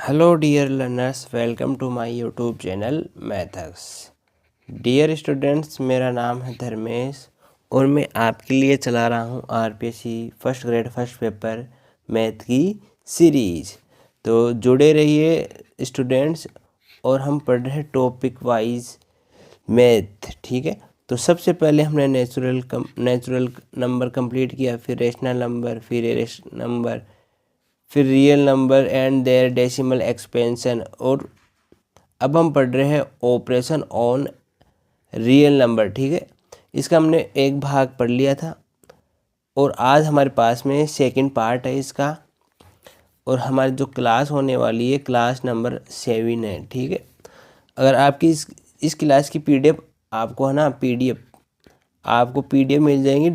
Hello dear learners, welcome to my YouTube channel Maths। Dear students, मेरा नाम है धर्मेश और मैं आपके लिए चला रहा हूँ RPSC first grade first paper math की सीरीज़। तो जुड़े रहिए स्टूडेंट्स और हम पढ़ रहे हैं टॉपिक वाइज मैथ। ठीक है, तो सबसे पहले हमने नेचुरल नंबर कंप्लीट किया, फिर रेशनल नंबर, फिर इरेशनल नंबर, फिर real number and their decimal expansion, और अब हम पढ़ रहे हैं ऑपरेशन ऑन रियल नंबर। ठीक है, इसका हमने एक भाग पढ़ लिया था और आज हमारे पास में सेकंड पार्ट है इसका, और हमारी जो क्लास होने वाली है क्लास नंबर 7 है। ठीक है, अगर आपकी इस क्लास की पीडीएफ आपको है ना, आपको पीडीएफ मिल जाएंगी,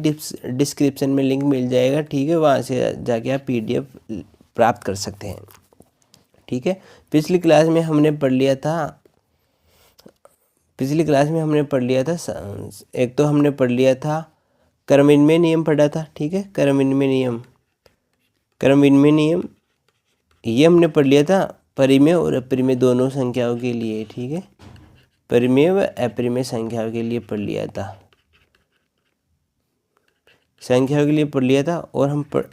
डिस्क्रिप्शन में लिंक मिल जाएगा। ठीक है, वहाँ से जाके आप पीडीएफ प्राप्त कर सकते हैं। ठीक है, पिछली क्लास में हमने पढ़ लिया था एक तो हमने पढ़ लिया था क्रमविनिमय नियम पढ़ा था। ठीक है, क्रमविनिमय नियम ये हमने पढ़ लिया था परिमेय और अपरिमेय दोनों संख्याओं के लिए। ठीक है, परिमेय व अपरिमेय संख्याओं के लिए पढ़ लिया था और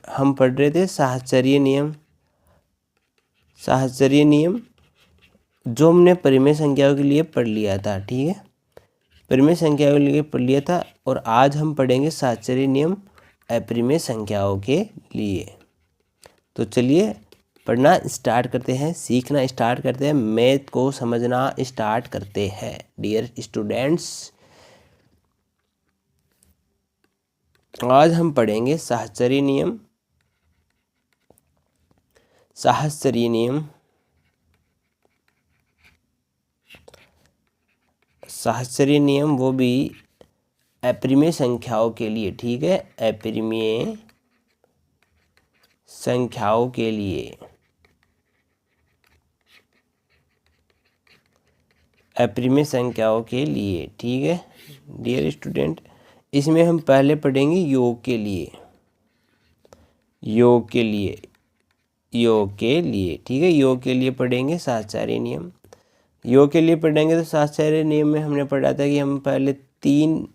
हम पढ़ रहे थे साहचर्य नियम जो हमने परिमेय संख्याओं के लिए पढ़ लिया था। ठीक है, परिमेय संख्याओं के लिए पढ़ लिया था और आज हम पढ़ेंगे साहचर्य नियम अपरिमेय संख्याओं के लिए। तो चलिए पढ़ना स्टार्ट करते हैं, सीखना स्टार्ट करते हैं, मैथ को समझना स्टार्ट करते हैं। डियर स्टूडेंट्स, आज हम पढ़ेंगे साहचर्य नियम वो भी अपरिमेय संख्याओं के लिए। ठीक है, अपरिमेय संख्याओं के लिए, ठीक है डियर स्टूडेंट, इसमें हम पहले पढ़ेंगे योग के लिए। ठीक है, योग के लिए पढ़ेंगे साहचर्य नियम। योग के लिए पढ़ेंगे तो साहचर्य नियम में हमने पढ़ा था कि हम पहले 3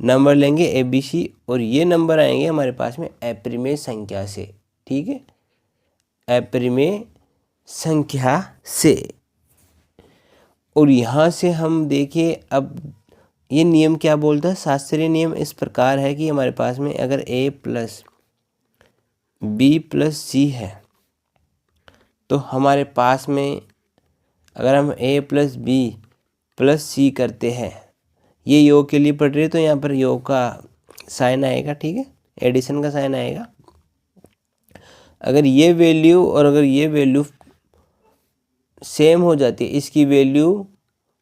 नंबर लेंगे ABC और ये नंबर आएंगे हमारे पास में अपरिमेय संख्या से। ठीक है, अपरिमेय संख्या से, और यहाँ से हम देखिए अब ये नियम क्या बोलता है। शास्त्रीय नियम इस प्रकार है कि हमारे पास में अगर A + B + C है तो हमारे पास में अगर हम A + B + C करते हैं, ये योग के लिए पढ़ रहे तो यहाँ पर योग का साइन आएगा। ठीक है, एडिशन का साइन आएगा। अगर ये वैल्यू और अगर ये वैल्यू सेम हो जाती है, इसकी वैल्यू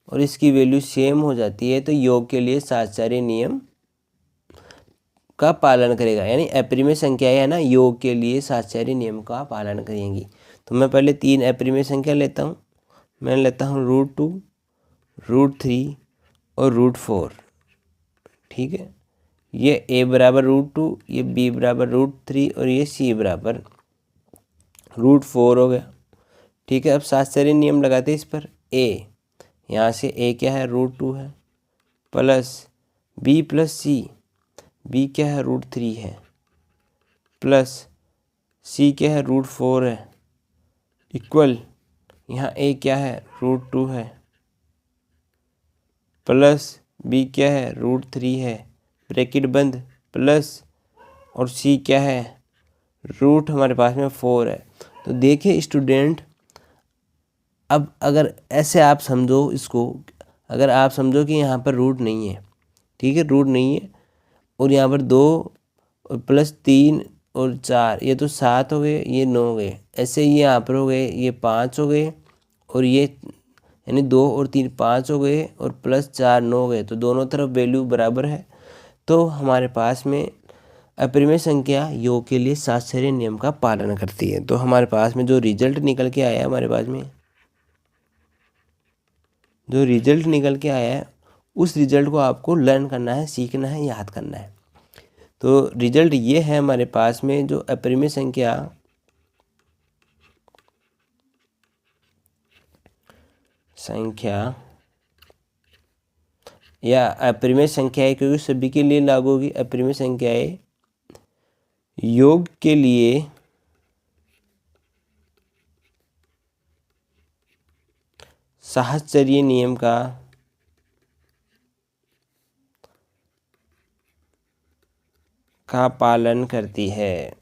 और इसकी वैल्यू सेम हो जाती है, तो योग के लिए साहचर्य नियम का पालन करेगा, यानी अपरिमेय संख्याएं है ना, योग के लिए साहचर्य नियम का पालन करेंगी। तो मैं पहले 3 अपरिमेय संख्या लेता हूँ। मैं लेता हूँ √2, √3 और √4। ठीक है, ये A बराबर √2, ये B बराबर √3 और ये C बराबर √4 हो गया। ठीक है, अब साहचर्य नियम लगाते हैं इस पर। A, यहाँ से A क्या है, √2 है, प्लस B + C, B क्या है, √3 है, प्लस C क्या है, √4 है, इक्वल यहाँ A क्या है, √2 है, प्लस B क्या है, √3 है, ब्रैकेट बंद, प्लस और C क्या है, रूट हमारे पास में 4 है। तो देखिए स्टूडेंट, अब अगर ऐसे आप समझो इसको, अगर आप समझो कि यहाँ पर रूट नहीं है, ठीक है, रूट नहीं है, और यहाँ पर 2 और प्लस 3 और 4, ये तो 7 हो गए, ये 9 हो गए, ऐसे ये यहाँ पर हो गए, ये 5 हो गए, और ये यानी 2 और 3 5 हो गए, और प्लस 4 9 हो गए, तो दोनों तरफ वैल्यू बराबर है। तो हमारे पास में अपरिमेय संख्या योग के लिए साहचर्य नियम का पालन करती है। तो हमारे पास में जो रिजल्ट निकल के आया है, हमारे पास में जो रिजल्ट निकल के आया है, उस रिजल्ट को आपको लर्न करना है, सीखना है, याद करना है। तो रिजल्ट ये है हमारे पास में, जो अपरिमेय संख्या संख्या या अपरिमेय संख्याएं, क्योंकि सभी के लिए लागू होगी। अपरिमेय संख्याएं योग के लिए साहचर्य नियम का पालन करती है।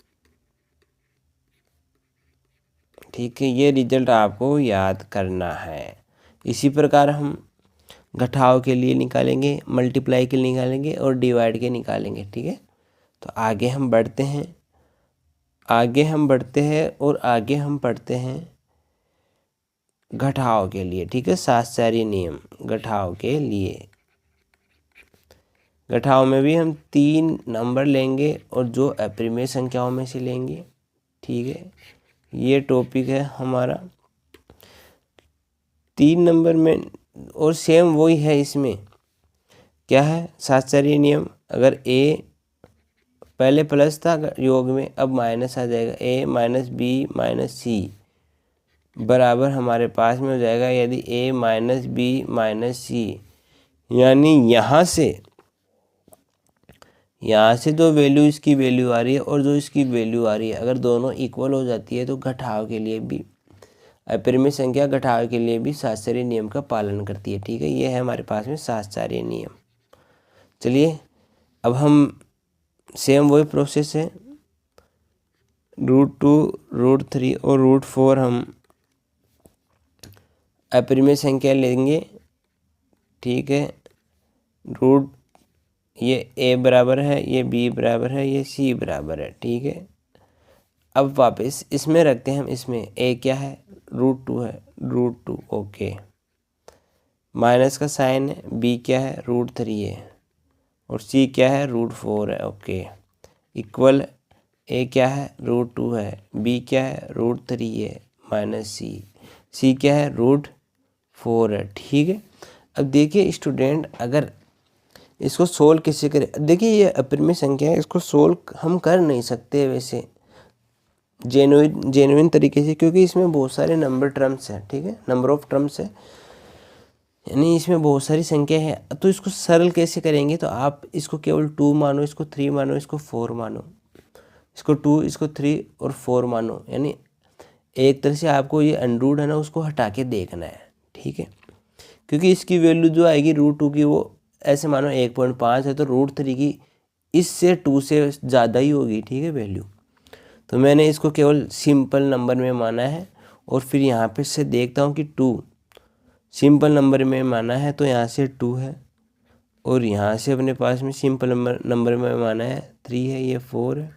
ठीक है, ये रिजल्ट आपको याद करना है। इसी प्रकार हम घटाव के लिए निकालेंगे, मल्टीप्लाई के लिए निकालेंगे और डिवाइड के निकालेंगे। ठीक है, तो आगे हम बढ़ते हैं और आगे हम पढ़ते हैं घटाव के लिए। ठीक है, साहचर्य नियम घटाव के लिए। घटाव में भी हम 3 नंबर लेंगे और जो अपरिमेय संख्याओं में से लेंगे। ठीक है, ये टॉपिक है हमारा 3 नंबर में, और सेम वही है। इसमें क्या है, साहचर्य नियम। अगर a पहले प्लस था योग में, अब माइनस आ जाएगा। a माइनस बी माइनस सी बराबर हमारे पास में हो जाएगा यदि a माइनस बी माइनस सी, यानी यहाँ से जो वैल्यू इसकी वैल्यू आ रही है और जो इसकी वैल्यू आ रही है, अगर दोनों इक्वल हो जाती है तो घटाव के लिए भी, अपरिमेय संख्या घटाव के लिए भी साहचर्य नियम का पालन करती है। ठीक है, ये है हमारे पास में साहचर्य नियम। चलिए अब हम सेम वही प्रोसेस है, √2, √3 और √4 हम अपरिमेय संख्या लेंगे। ठीक है, ये a बराबर है, ये b बराबर है, ये c बराबर है। ठीक है, अब वापस इसमें रखते हैं हम। इसमें a क्या है, √2 है, √2 ओके। माइनस का साइन है, b क्या है, √3 है, और c क्या है, √4 है ओके। इक्वल a क्या है, √2 है, b क्या है, √3 है, माइनस c क्या है, √4 है। ठीक है, अब देखिए स्टूडेंट, अगर इसको सोल्व कैसे करें। देखिए ये अपरिमेय संख्या है, इसको सोल्व हम कर नहीं सकते वैसे जेन्युइन तरीके से, क्योंकि इसमें बहुत सारे नंबर टर्म्स हैं। ठीक है, नंबर ऑफ टर्म्स है, यानी इसमें बहुत सारी संख्या है। तो इसको सरल कैसे करेंगे, तो आप इसको केवल 2 मानो, इसको 3 मानो, इसको 4 मानो, इसको 2, इसको 3 और 4 मानो। यानी एक तरह से आपको ये अंडरूट है ना, उसको हटा के देखना है। ठीक है, क्योंकि इसकी वैल्यू जो आएगी √2 की, वो ऐसे मानो 1.5 है, तो √3 की इससे 2 से ज़्यादा ही होगी। ठीक है वैल्यू, तो मैंने इसको केवल सिंपल नंबर में माना है, और फिर यहाँ पे से देखता हूँ कि 2 सिंपल नंबर में माना है, तो यहाँ से 2 है, और यहाँ से अपने पास में सिंपल नंबर में माना है 3 है, ये 4 है।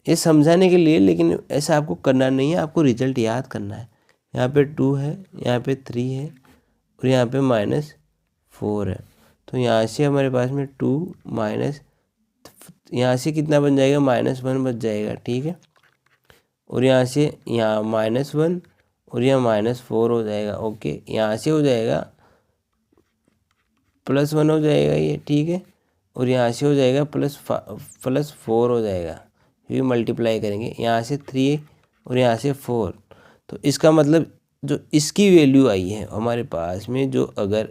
ये समझाने के लिए, लेकिन ऐसा आपको करना नहीं है, आपको रिजल्ट याद करना है। यहाँ पे 2 है, यहाँ पे 3 है, और यहाँ पे -4 है। तो यहाँ से हमारे पास में 2 माइनस, यहाँ से कितना बन जाएगा, -1 बच जाएगा। ठीक है, और यहाँ से यहाँ -1 और यहाँ -4 हो जाएगा ओके। यहाँ से हो जाएगा +1 हो जाएगा ये। ठीक है, और यहाँ से हो जाएगा +4 हो जाएगा, ये मल्टीप्लाई करेंगे। यहाँ से 3 और यहाँ से 4, तो इसका मतलब जो इसकी वैल्यू आई है हमारे पास में, जो अगर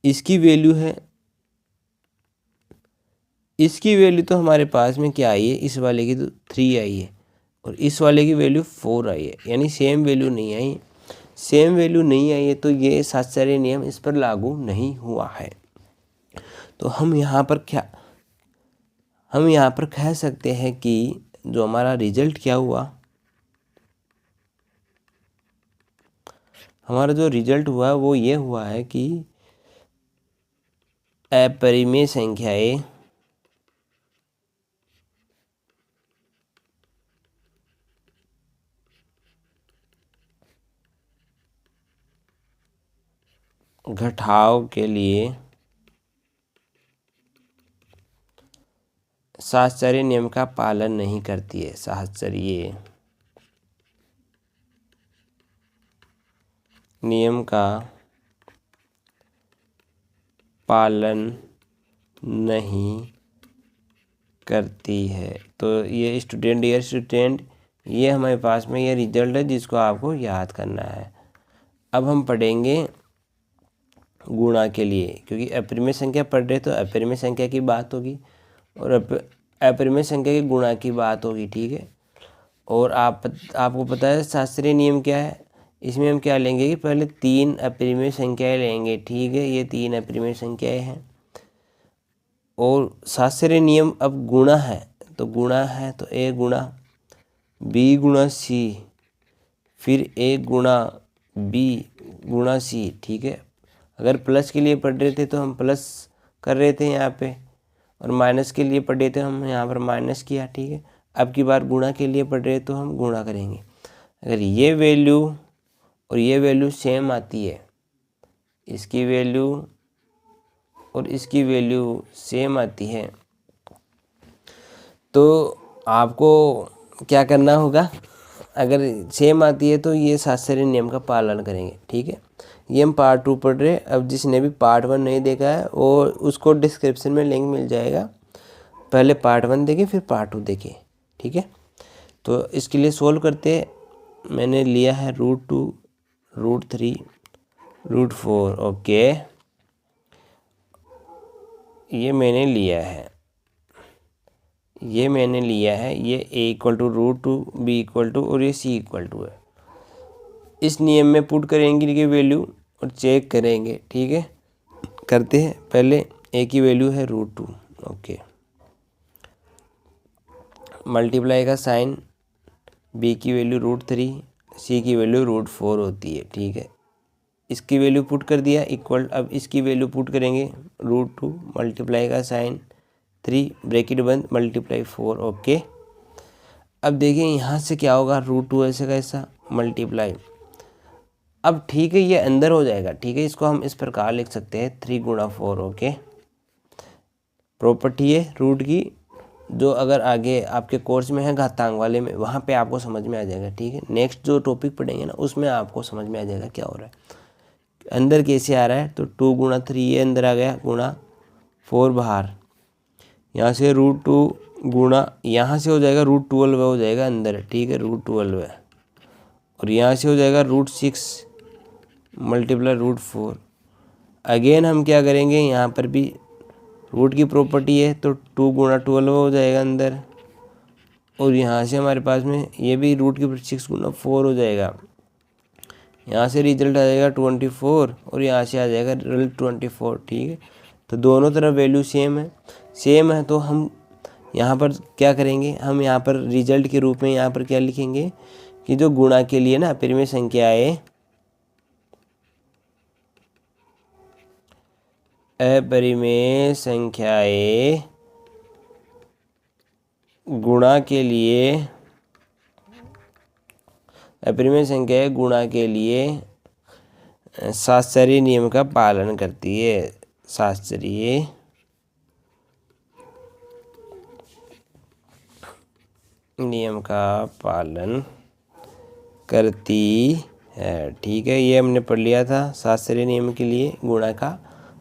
इसकी वैल्यू है, इसकी वैल्यू तो हमारे पास में क्या आई है, इस वाले की तो 3 आई है, और इस वाले की वैल्यू 4 आई है, यानी सेम वैल्यू नहीं आई। सेम वैल्यू नहीं आई है तो ये साहचर्य नियम इस पर लागू नहीं हुआ है। तो हम यहाँ पर कह सकते हैं कि जो हमारा रिजल्ट क्या हुआ, हमारा जो रिजल्ट हुआ वो ये हुआ है कि अपरिमेय संख्याएं घटाव के लिए साहचर्य नियम का पालन नहीं करती है। साहचर्य नियम का पालन नहीं करती है। तो ये डियर स्टूडेंट, ये हमारे पास में ये रिजल्ट है जिसको आपको याद करना है। अब हम पढ़ेंगे गुणा के लिए, क्योंकि अपरिमेय संख्या पढ़ रहे तो अपरिमेय संख्या की बात होगी और अपरिमेय संख्या की गुणा की बात होगी, ठीक है। और आपको पता है शास्त्रीय नियम क्या है, इसमें हम क्या लेंगे कि पहले 3 अपरिमेय संख्याएं लेंगे, ठीक है। ये 3 अपरिमेय संख्याएं हैं और शास्त्रीय नियम अब गुणा है, तो गुणा है तो ए गुणा बी गुणा सी, फिर ए गुणा बी गुणा सी, ठीक है। अगर प्लस के लिए पढ़ रहे थे तो हम प्लस कर रहे थे यहाँ पे, और माइनस के लिए पढ़ रहे थे हम यहाँ पर माइनस किया, ठीक है। अब की बार गुणा के लिए पढ़ रहे तो हम गुणा करेंगे। अगर ये वैल्यू और ये वैल्यू सेम आती है, इसकी वैल्यू और इसकी वैल्यू सेम आती है, तो आपको क्या करना होगा। अगर सेम आती है तो ये शास्त्रीय नियम का पालन करेंगे, ठीक है। ये हम पार्ट 2 पढ़ रहे हैं। अब जिसने भी पार्ट 1 नहीं देखा है और उसको डिस्क्रिप्शन में लिंक मिल जाएगा, पहले पार्ट 1 देखें फिर पार्ट 2 देखें, ठीक है। तो इसके लिए सोल्व करते हैं। मैंने लिया है √2 √3 √4, ओके, ये मैंने लिया है, ये A = √2, B = और ये C = है। इस नियम में पुट करेंगे कि वैल्यू और चेक करेंगे, ठीक है। करते हैं। पहले A की वैल्यू है √2, ओके, मल्टीप्लाई का साइन, B की वैल्यू √3, C की वैल्यू √4 होती है, ठीक है। इसकी वैल्यू पुट कर दिया इक्वल, अब इसकी वैल्यू पुट करेंगे √2 मल्टीप्लाई का साइन 3 ब्रैकेट बंद मल्टीप्लाई 4, ओके। अब देखिए यहाँ से क्या होगा, √2 ऐसे का ऐसा मल्टीप्लाई, अब ठीक है ये अंदर हो जाएगा, ठीक है। इसको हम इस प्रकार लिख सकते हैं 3 × 4, ओके। प्रॉपर्टी है रूट की, जो अगर आगे आपके कोर्स में है घातांक वाले में, वहाँ पे आपको समझ में आ जाएगा, ठीक है। नेक्स्ट जो टॉपिक पढ़ेंगे ना उसमें आपको समझ में आ जाएगा क्या हो रहा है, अंदर कैसे आ रहा है। तो 2 × 3 ये अंदर आ गया, गुणा 4 बाहर, यहाँ से √2 गुणा, यहाँ से हो जाएगा √12 हो जाएगा अंदर, ठीक है, √12 है। और यहाँ से हो जाएगा √6 मल्टीप्लाई √4। अगेन हम क्या करेंगे, यहाँ पर भी रूट की प्रॉपर्टी है तो 2 × 12 हो जाएगा अंदर, और यहाँ से हमारे पास में ये भी रूट की 6 × 4 हो जाएगा। यहाँ से रिजल्ट आ जाएगा 24 और यहाँ से आ जाएगा रिजल्ट 24, ठीक है। तो दोनों तरफ वैल्यू सेम है तो हम यहाँ पर क्या करेंगे, हम यहाँ पर रिजल्ट के रूप में यहाँ पर क्या लिखेंगे कि जो गुणा के लिए ना अपरिमेय संख्याएं गुणा के लिए अपरिमेय संख्याएं गुणा के लिए शास्त्रीय नियम का पालन करती है, शास्त्रीय नियम का पालन करती है, ठीक है। ये हमने पढ़ लिया था शास्त्रीय नियम के लिए गुणा का।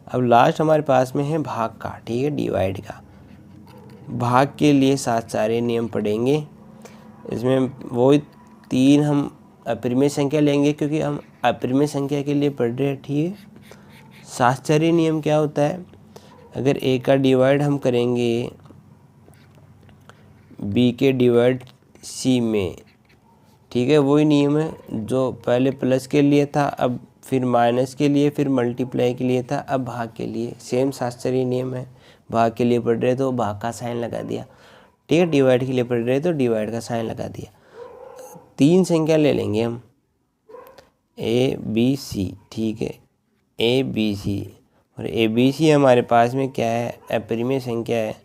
अब लास्ट हमारे पास में है भाग का, ठीक है, डिवाइड का। भाग के लिए शास्त्रीय नियम पढ़ेंगे। इसमें वो 3 हम अपरिमेय संख्या लेंगे क्योंकि हम अपरिमेय संख्या के लिए पढ़ रहे हैं, ठीक है। शास्त्रीय नियम क्या होता है, अगर A का डिवाइड हम करेंगे B के डिवाइड C में, ठीक है, वही नियम है जो पहले प्लस के लिए था, अब फिर माइनस के लिए, फिर मल्टीप्लाई के लिए था, अब भाग के लिए सेम शास्त्रीय नियम है। भाग के लिए पढ़ रहे तो भाग का साइन लगा दिया, ठीक है। डिवाइड के लिए पढ़ रहे तो डिवाइड का साइन लगा दिया। 3 संख्या ले लेंगे हम A B C, ठीक है, A B C, और A B C हमारे पास में क्या है, अपरिमेय संख्या है,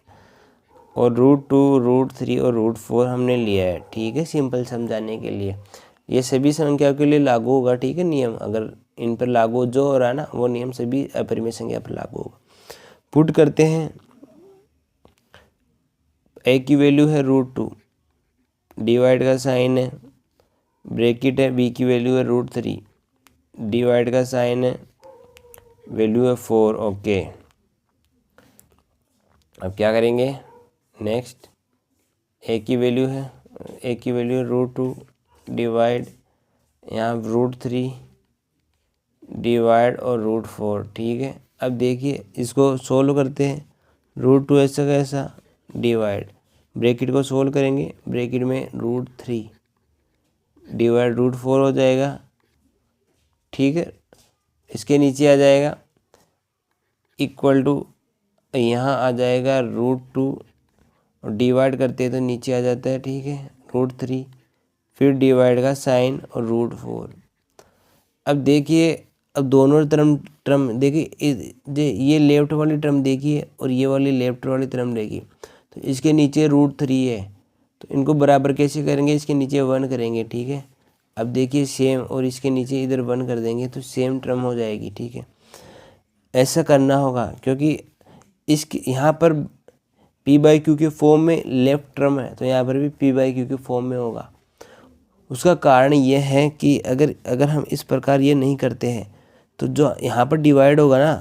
और √2 √3 और √4 हमने लिया है, ठीक है, सिंपल समझाने के लिए। ये सभी संख्याओं के लिए लागू होगा, ठीक है, नियम। अगर इन पर लागू जो हो रहा है ना वो नियम सभी अपरिमेय संख्या पर लागू होगा। पुट करते हैं, A की वैल्यू है √2, डिवाइड का साइन है, ब्रैकेट है, B की वैल्यू है √3, डिवाइड का साइन है, वैल्यू है 4, ओके। अब क्या करेंगे, नेक्स्ट A की वैल्यू है √2 डिवाइड यहाँ √3 डिवाइड और रूट 4, ठीक है। अब देखिए इसको सोल्व करते हैं। रूट 2 ऐसा कैसा, डिवाइड, ब्रैकेट को सोल्व करेंगे, ब्रैकेट में रूट 3 डिवाइड रूट 4 हो जाएगा, ठीक है। इसके नीचे आ जाएगा इक्वल टू, यहाँ आ जाएगा रूट 2 और डिवाइड करते हैं तो नीचे आ जाता है, ठीक है, रूट 3, फिर डिवाइड का साइन और रूट 4। अब देखिए, अब दोनों टर्म देखिए, ये लेफ्ट वाली टर्म देखिए और ये वाली लेफ्ट वाली टर्म देखिए, तो इसके नीचे रूट 3 है, तो इनको बराबर कैसे करेंगे, इसके नीचे 1 करेंगे, ठीक है। अब देखिए सेम, और इसके नीचे इधर 1 कर देंगे तो सेम टर्म हो जाएगी, ठीक है। ऐसा करना होगा क्योंकि इसके यहाँ पर p/q के फॉर्म में लेफ्ट टर्म है, तो यहाँ पर भी p/q के फॉर्म में होगा। उसका कारण ये है कि अगर हम इस प्रकार ये नहीं करते हैं तो जो यहाँ पर डिवाइड होगा ना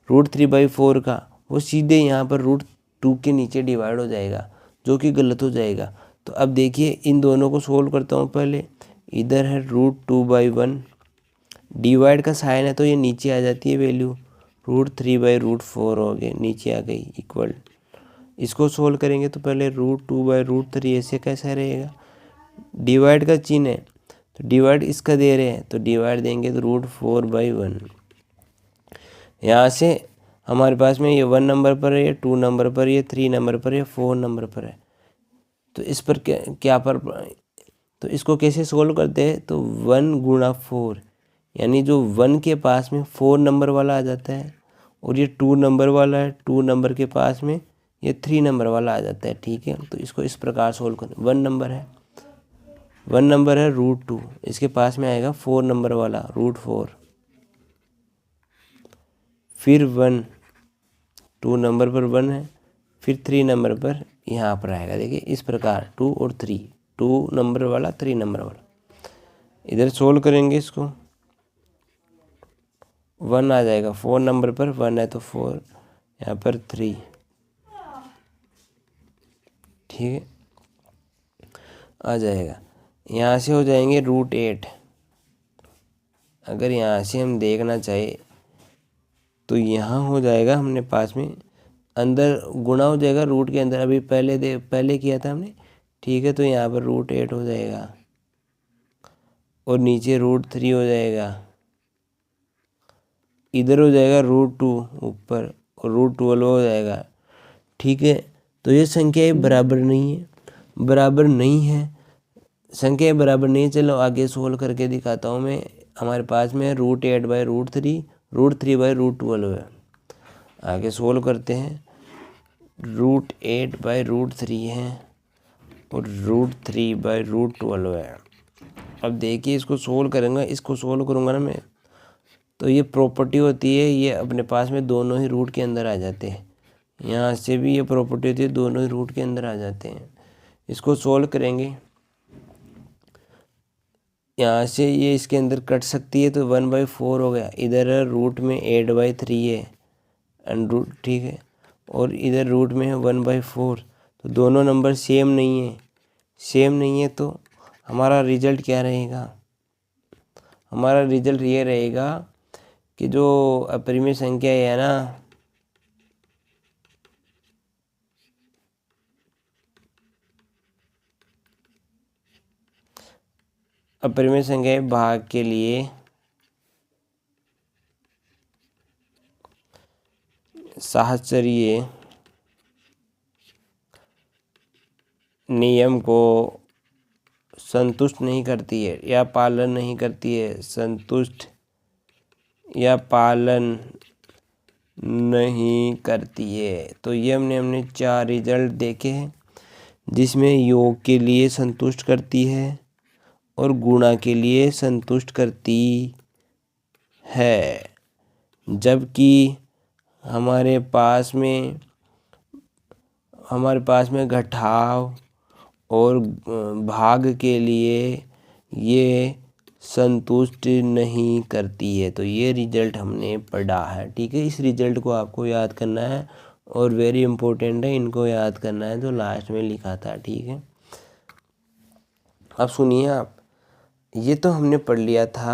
रूट 3/4 का, वो सीधे यहाँ पर रूट 2 के नीचे डिवाइड हो जाएगा, जो कि गलत हो जाएगा। तो अब देखिए इन दोनों को सोल्व करता हूँ पहले। इधर है रूट 2/1, डिवाइड का साइन है तो ये नीचे आ जाती है वैल्यू, रूट 3/4 हो गए, नीचे आ गई, इक्वल। इसको सोल्व करेंगे तो पहले रूट 2/3 ऐसे कैसा रहेगा, डिवाइड का चिन्ह है तो डिवाइड इसका दे रहे हैं तो डिवाइड देंगे तो रूट 4/1। यहाँ से हमारे पास में ये 1 नंबर पर है, ये 2 नंबर पर, ये 3 नंबर पर, ये 4 नंबर पर है। तो इस पर क्या पर, तो इसको कैसे सोल्व करते हैं, तो 1 गुणा 4, यानी जो 1 के पास में 4 नंबर वाला आ जाता है, और ये 2 नंबर वाला है, 2 नंबर के पास में ये 3 नंबर वाला आ जाता है, ठीक है। तो इसको इस प्रकार सोल्व करें। 1 नंबर है रूट 2, इसके पास में आएगा 4 नंबर वाला रूट 4, फिर 1, 2 नंबर पर 1 है, फिर 3 नंबर पर यहाँ पर आएगा, देखिए इस प्रकार 2 और 3, 2 नंबर वाला 3 नंबर वाला। इधर सोल्व करेंगे इसको, 1 आ जाएगा, 4 नंबर पर 1 है तो 4, यहाँ पर 3, ठीक है, आ जाएगा। यहाँ से हो जाएंगे रूट 8। अगर यहाँ से हम देखना चाहे तो यहाँ हो जाएगा, हमने पास में अंदर गुणा हो जाएगा रूट के अंदर, अभी पहले किया था हमने, ठीक है। तो यहाँ पर रूट 8 हो जाएगा और नीचे रूट 3 हो जाएगा, इधर हो जाएगा रूट 2 ऊपर और रूट 12 हो जाएगा, ठीक है। तो ये संख्याएं बराबर नहीं है, बराबर नहीं है, संख्याएं बराबर नहीं है। चलो आगे सोल्व करके दिखाता हूँ मैं। हमारे पास में रूट 8/√3, रूट 3/√12 है। आगे सोल्व करते हैं। रूट 8/√3 है और रूट 3/√12 है। अब देखिए इसको सोल्व करूँगा, इसको सोल्व करूँगा ना मैं, तो ये प्रॉपर्टी होती है, ये अपने पास में दोनों ही रूट के अंदर आ जाते हैं। यहाँ से भी ये प्रॉपर्टी होती है, दोनों ही रूट के अंदर आ जाते हैं। इसको सोल्व करेंगे, यहाँ से ये इसके अंदर कट सकती है तो 1/4 हो गया। इधर रूट में 8/3 है एंड रूट, ठीक है, और इधर रूट में है 1/4, तो दोनों नंबर सेम नहीं है, सेम नहीं है। तो हमारा रिजल्ट क्या रहेगा, हमारा रिजल्ट ये रहेगा कि जो अपरिमेय संख्या है ना, अपरिमेय संख्या भाग के लिए साहचर्य नियम को संतुष्ट नहीं करती है या पालन नहीं करती है, संतुष्ट या पालन नहीं करती है। तो ये हमने 4 रिजल्ट देखे हैं, जिसमें योग के लिए संतुष्ट करती है और गुणा के लिए संतुष्ट करती है, जबकि हमारे पास में घटाव और भाग के लिए ये संतुष्ट नहीं करती है। तो ये रिजल्ट हमने पढ़ा है, ठीक है। इस रिजल्ट को आपको याद करना है और वेरी इम्पोर्टेंट है, इनको याद करना है जो लास्ट में लिखा था, ठीक है। अब सुनिए आप, ये तो हमने पढ़ लिया था